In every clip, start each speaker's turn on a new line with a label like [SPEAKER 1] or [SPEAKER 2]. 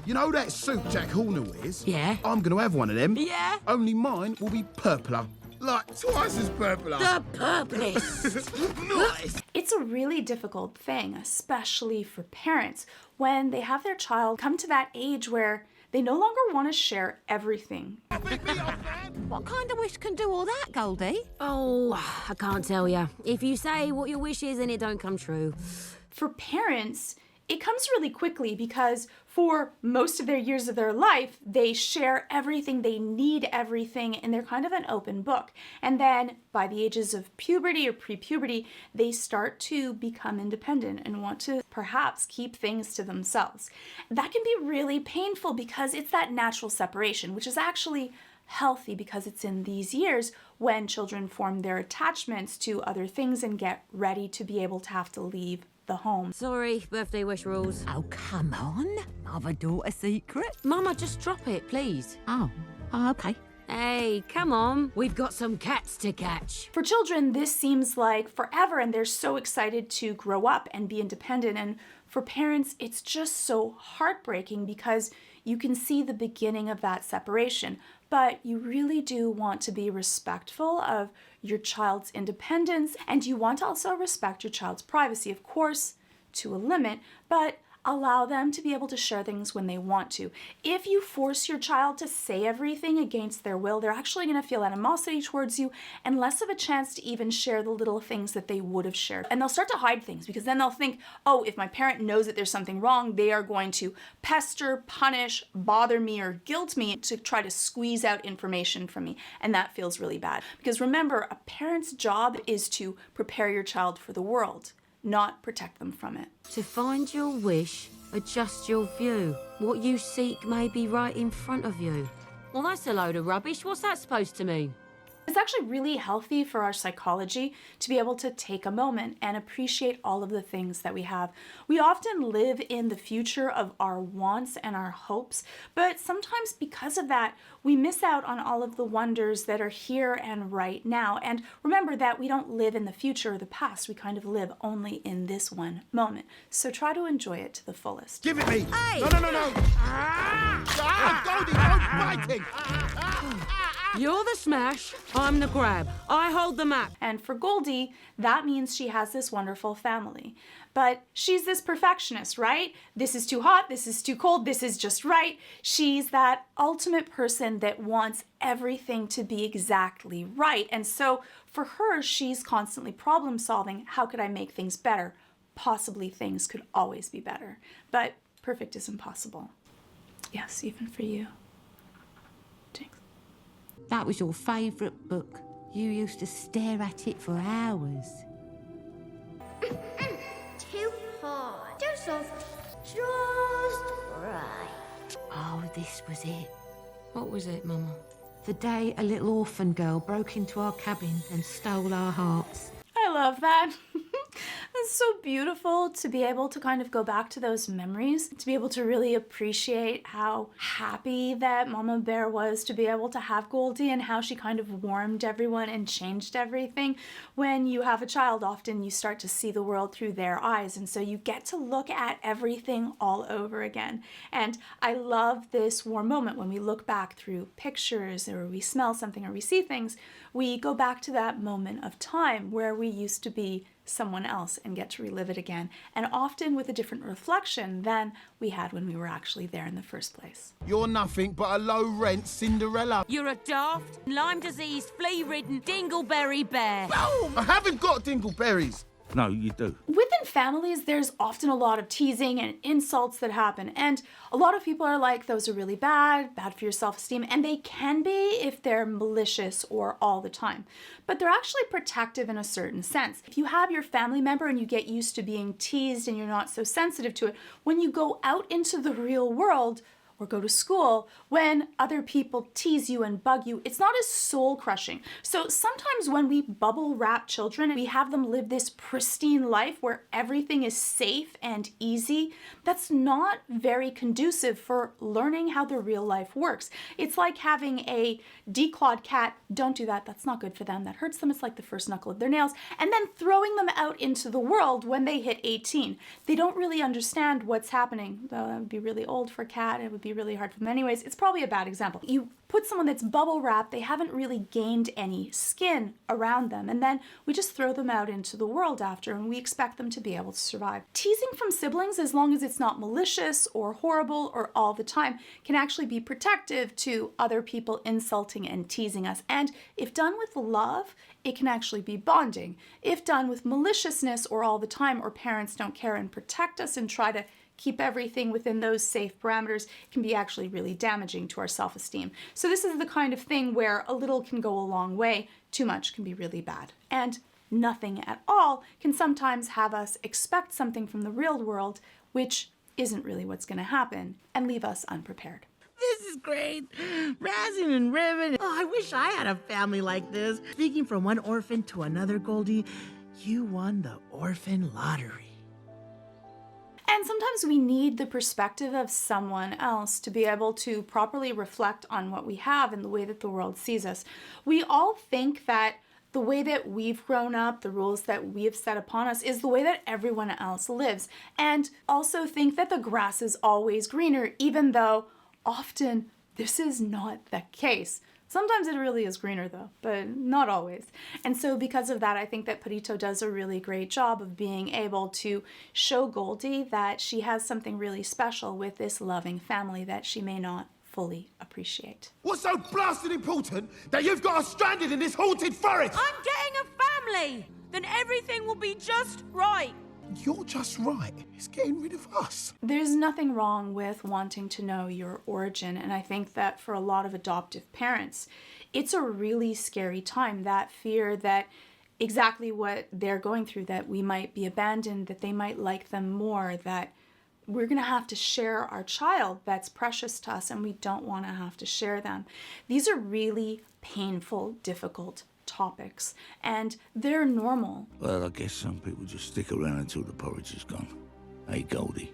[SPEAKER 1] You know that suit Jack Horner wears?
[SPEAKER 2] Yeah.
[SPEAKER 1] I'm going to have one of them.
[SPEAKER 2] Yeah?
[SPEAKER 1] Only mine will be purpler. Like, twice as purpler.
[SPEAKER 2] The purplest.
[SPEAKER 1] Nice.
[SPEAKER 3] It's a really difficult thing, especially for parents, when they have their child come to that age where they no longer want to share everything.
[SPEAKER 4] What kind of wish can do all that, Goldie?
[SPEAKER 2] Oh, I can't tell you. If you say what your wish is and it don't come true.
[SPEAKER 3] For parents, it comes really quickly because for most of their years of their life, they share everything, they need everything, and they're kind of an open book. And then by the ages of puberty or pre-puberty, they start to become independent and want to perhaps keep things to themselves. That can be really painful because it's that natural separation, which is actually healthy because it's in these years when children form their attachments to other things and get ready to be able to have to leave the home.
[SPEAKER 2] Sorry, birthday wish rules.
[SPEAKER 4] Oh, come on. Mother-daughter secret.
[SPEAKER 2] Mama, just drop it, please.
[SPEAKER 4] Oh, okay.
[SPEAKER 2] Hey, come on. We've got some cats to catch.
[SPEAKER 3] For children, this seems like forever and they're so excited to grow up and be independent. And for parents, it's just so heartbreaking because you can see the beginning of that separation. But you really do want to be respectful of your child's independence, and you want to also respect your child's privacy, of course, to a limit, but allow them to be able to share things when they want to. If you force your child to say everything against their will, they're actually going to feel animosity towards you and less of a chance to even share the little things that they would have shared. And they'll start to hide things because then they'll think, oh, if my parent knows that there's something wrong, they are going to pester, punish, bother me, or guilt me to try to squeeze out information from me. And that feels really bad. Because remember, a parent's job is to prepare your child for the world, not protect them from it.
[SPEAKER 2] To find your wish, adjust your view. What you seek may be right in front of you. Well, that's a load of rubbish. What's that supposed to mean?
[SPEAKER 3] It's actually really healthy for our psychology to be able to take a moment and appreciate all of the things that we have. We often live in the future of our wants and our hopes, but sometimes because of that, we miss out on all of the wonders that are here and right now. And remember that we don't live in the future or the past. We kind of live only in this one moment. So try to enjoy it to the fullest.
[SPEAKER 1] Give it me.
[SPEAKER 4] Hey!
[SPEAKER 1] No. Goldie, don't fighting.
[SPEAKER 2] You're the smash, I'm the grab. I hold the map.
[SPEAKER 3] And for Goldie, that means she has this wonderful family. But she's this perfectionist, right? This is too hot, this is too cold, this is just right. She's that ultimate person that wants everything to be exactly right. And so for her, she's constantly problem solving. How could I make things better? Possibly things could always be better. But perfect is impossible. Yes, even for you. Jinx.
[SPEAKER 4] That was your favourite book. You used to stare at it for hours.
[SPEAKER 5] Too hard. Too soft. Just right.
[SPEAKER 4] Oh, this was it.
[SPEAKER 2] What was it, Mama?
[SPEAKER 4] The day a little orphan girl broke into our cabin and stole our hearts.
[SPEAKER 3] I love that. It's so beautiful to be able to kind of go back to those memories, to be able to really appreciate how happy that Mama Bear was to be able to have Goldie and how she kind of warmed everyone and changed everything. When you have a child, often you start to see the world through their eyes, and so you get to look at everything all over again. And I love this warm moment when we look back through pictures or we smell something or we see things, we go back to that moment of time where we used to be someone else and get to relive it again, and often with a different reflection than we had when we were actually there in the first place.
[SPEAKER 1] You're nothing but a low-rent Cinderella.
[SPEAKER 2] You're a daft, Lyme disease, flea-ridden, dingleberry bear.
[SPEAKER 1] Boom! I haven't got dingleberries. No, you do.
[SPEAKER 3] Within families, there's often a lot of teasing and insults that happen, and a lot of people are like, those are really bad for your self-esteem, and they can be if they're malicious or all the time. But they're actually protective in a certain sense. If you have your family member and you get used to being teased and you're not so sensitive to it, when you go out into the real world, or go to school, when other people tease you and bug you, it's not as soul crushing. So sometimes when we bubble wrap children, we have them live this pristine life where everything is safe and easy. That's not very conducive for learning how the real life works. It's like having a declawed cat. Don't do that. That's not good for them. That hurts them. It's like the first knuckle of their nails. And then throwing them out into the world when they hit 18. They don't really understand what's happening. Though that would be really old for a cat. It would be really hard for them anyways. It's probably a bad example. You put someone that's bubble wrapped, they haven't really gained any skin around them. And then we just throw them out into the world after, and we expect them to be able to survive. Teasing from siblings, as long as it's not malicious or horrible or all the time, can actually be protective to other people insulting and teasing us. And if done with love, it can actually be bonding. If done with maliciousness or all the time, or parents don't care and protect us and try to keep everything within those safe parameters, it can be actually really damaging to our self-esteem. So this is the kind of thing where a little can go a long way, too much can be really bad. And nothing at all can sometimes have us expect something from the real world, which isn't really what's going to happen, and leave us unprepared.
[SPEAKER 6] This is great. Razzing and ribbing. Oh, I wish I had a family like this. Speaking from one orphan to another, Goldie, you won the orphan lottery.
[SPEAKER 3] And sometimes we need the perspective of someone else to be able to properly reflect on what we have and the way that the world sees us. We all think that the way that we've grown up, the rules that we have set upon us, is the way that everyone else lives. And also think that the grass is always greener, even though often this is not the case. Sometimes it really is greener though, but not always. And so because of that, I think that Perito does a really great job of being able to show Goldie that she has something really special with this loving family that she may not fully appreciate.
[SPEAKER 1] What's so blasted important that you've got us stranded in this haunted forest?
[SPEAKER 2] I'm getting a family! Then everything will be just right.
[SPEAKER 1] You're just right. It's getting rid of us.
[SPEAKER 3] There's nothing wrong with wanting to know your origin, and I think that for a lot of adoptive parents, it's a really scary time, that fear that exactly what they're going through, that we might be abandoned, that they might like them more, that we're going to have to share our child that's precious to us and we don't want to have to share them. These are really painful, difficult topics, and they're normal.
[SPEAKER 7] Well, I guess some people just stick around until the porridge is gone. Hey, Goldie.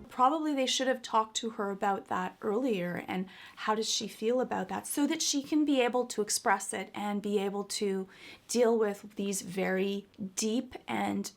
[SPEAKER 3] Probably they should have talked to her about that earlier, and how does she feel about that, so that she can be able to express it and be able to deal with these very deep and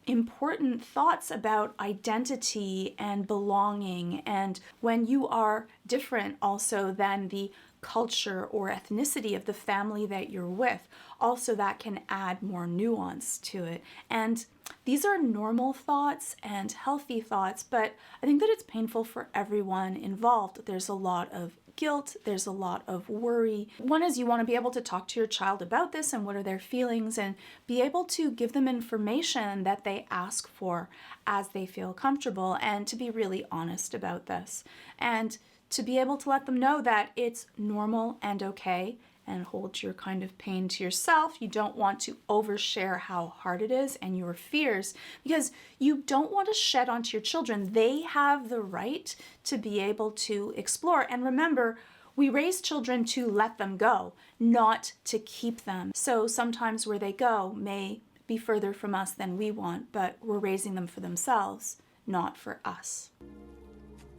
[SPEAKER 3] important thoughts about identity and belonging, and when you are different also than the culture or ethnicity of the family that you're with, also that can add more nuance to it. And these are normal thoughts and healthy thoughts, but I think that it's painful for everyone involved. There's a lot of guilt, there's a lot of worry. One is you want to be able to talk to your child about this and what are their feelings, and be able to give them information that they ask for as they feel comfortable, and to be really honest about this, and to be able to let them know that it's normal and okay, and hold your kind of pain to yourself. You don't want to overshare how hard it is and your fears, because you don't want to shed onto your children. They have the right to be able to explore. And remember, we raise children to let them go, not to keep them. So sometimes where they go may be further from us than we want, but we're raising them for themselves, not for us.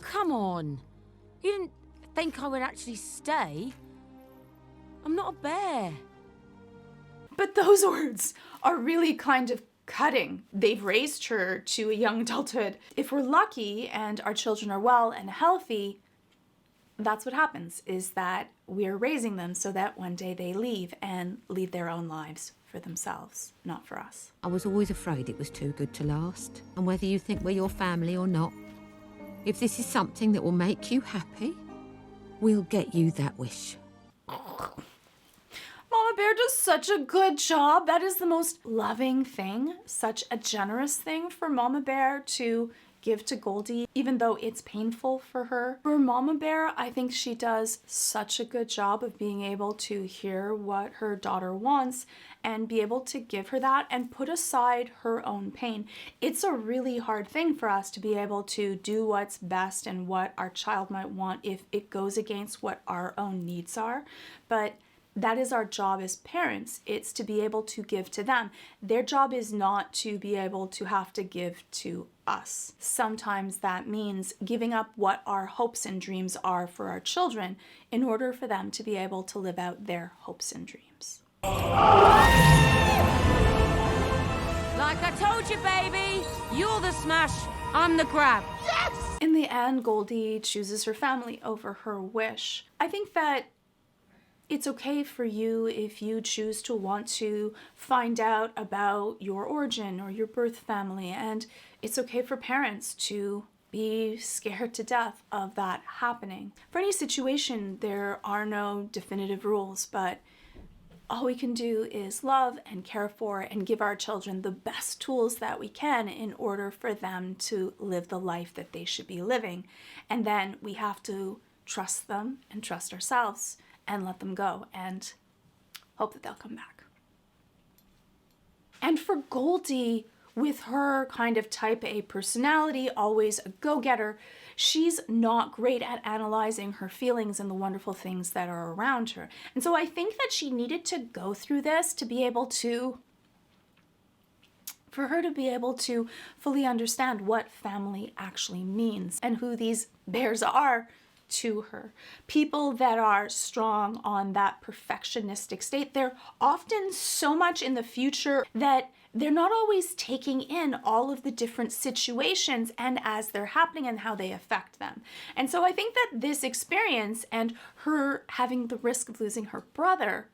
[SPEAKER 2] Come on. You didn't think I would actually stay? I'm not a bear.
[SPEAKER 3] But those words are really kind of cutting. They've raised her to a young adulthood. If we're lucky and our children are well and healthy, that's what happens, is that we're raising them so that one day they leave and lead their own lives for themselves, not for us.
[SPEAKER 4] I was always afraid it was too good to last. And whether you think we're your family or not, if this is something that will make you happy, we'll get you that wish.
[SPEAKER 3] Mama Bear does such a good job. That is the most loving thing, such a generous thing for Mama Bear to give to Goldie, even though it's painful for her. For Mama Bear, I think she does such a good job of being able to hear what her daughter wants and be able to give her that and put aside her own pain. It's a really hard thing for us to be able to do what's best and what our child might want if it goes against what our own needs are. But that is our job as parents. It's to be able to give to them. Their job is not to be able to have to give to us. Sometimes that means giving up what our hopes and dreams are for our children in order for them to be able to live out their hopes and dreams.
[SPEAKER 2] Like I told you, baby, you're the smash, I'm the grab.
[SPEAKER 1] Yes!
[SPEAKER 3] In the end, Goldie chooses her family over her wish. I think that it's okay for you if you choose to want to find out about your origin or your birth family, and it's okay for parents to be scared to death of that happening. For any situation, there are no definitive rules, but all we can do is love and care for and give our children the best tools that we can in order for them to live the life that they should be living. And then we have to trust them and trust ourselves and let them go and hope that they'll come back. And for Goldie, with her kind of type A personality, always a go-getter, she's not great at analyzing her feelings and the wonderful things that are around her. And so I think that she needed to go through this to be able to, for her to be able to fully understand what family actually means and who these bears are to her. People that are strong on that perfectionistic state, they're often so much in the future that they're not always taking in all of the different situations and as they're happening and how they affect them. And so I think that this experience and her having the risk of losing her brother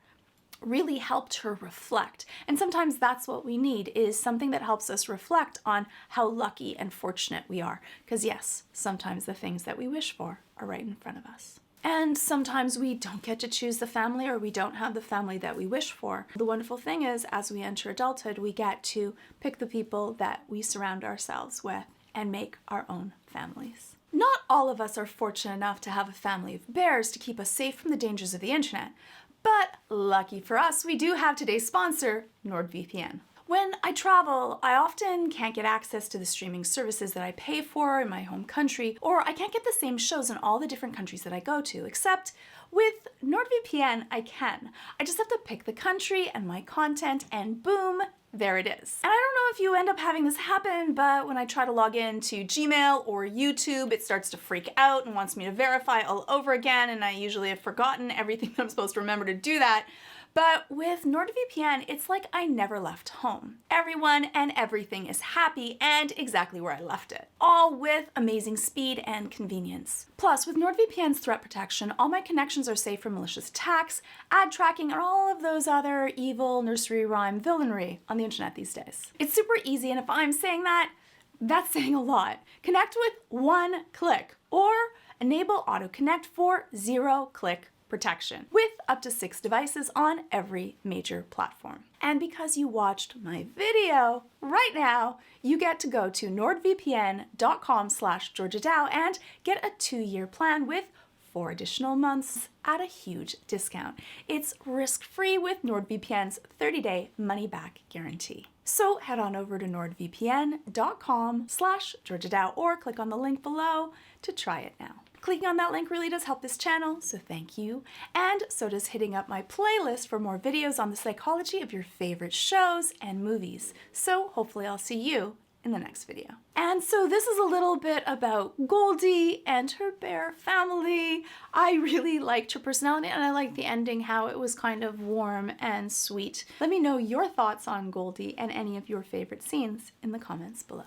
[SPEAKER 3] really helped her reflect. And sometimes that's what we need, is something that helps us reflect on how lucky and fortunate we are. Because yes, sometimes the things that we wish for are right in front of us. And sometimes we don't get to choose the family, or we don't have the family that we wish for. The wonderful thing is, as we enter adulthood, we get to pick the people that we surround ourselves with and make our own families. Not all of us are fortunate enough to have a family of bears to keep us safe from the dangers of the internet. But lucky for us, we do have today's sponsor, NordVPN. When I travel, I often can't get access to the streaming services that I pay for in my home country, or I can't get the same shows in all the different countries that I go to, except with NordVPN, I can. I just have to pick the country and my content, and boom, there it is. And I don't know if you end up having this happen, but when I try to log into Gmail or YouTube, it starts to freak out and wants me to verify all over again, and I usually have forgotten everything that I'm supposed to remember to do that. But with NordVPN, it's like I never left home. Everyone and everything is happy and exactly where I left it, all with amazing speed and convenience. Plus, with NordVPN's threat protection, all my connections are safe from malicious attacks, ad tracking, and all of those other evil nursery rhyme villainry on the internet these days. It's super easy, and if I'm saying that, that's saying a lot. Connect with one click, or enable auto connect for 0-click protection with up to 6 devices on every major platform. And because you watched my video, right now you get to go to nordvpn.com/Georgia Dow and get a 2-year plan with 4 additional months at a huge discount. It's risk-free with NordVPN's 30-day money-back guarantee. So head on over to nordvpn.com/Georgia Dow or click on the link below to try it now. Clicking on that link really does help this channel, so thank you. And so does hitting up my playlist for more videos on the psychology of your favorite shows and movies. So hopefully I'll see you in the next video. And so this is a little bit about Goldie and her bear family. I really liked her personality, and I liked the ending, how it was kind of warm and sweet. Let me know your thoughts on Goldie and any of your favorite scenes in the comments below.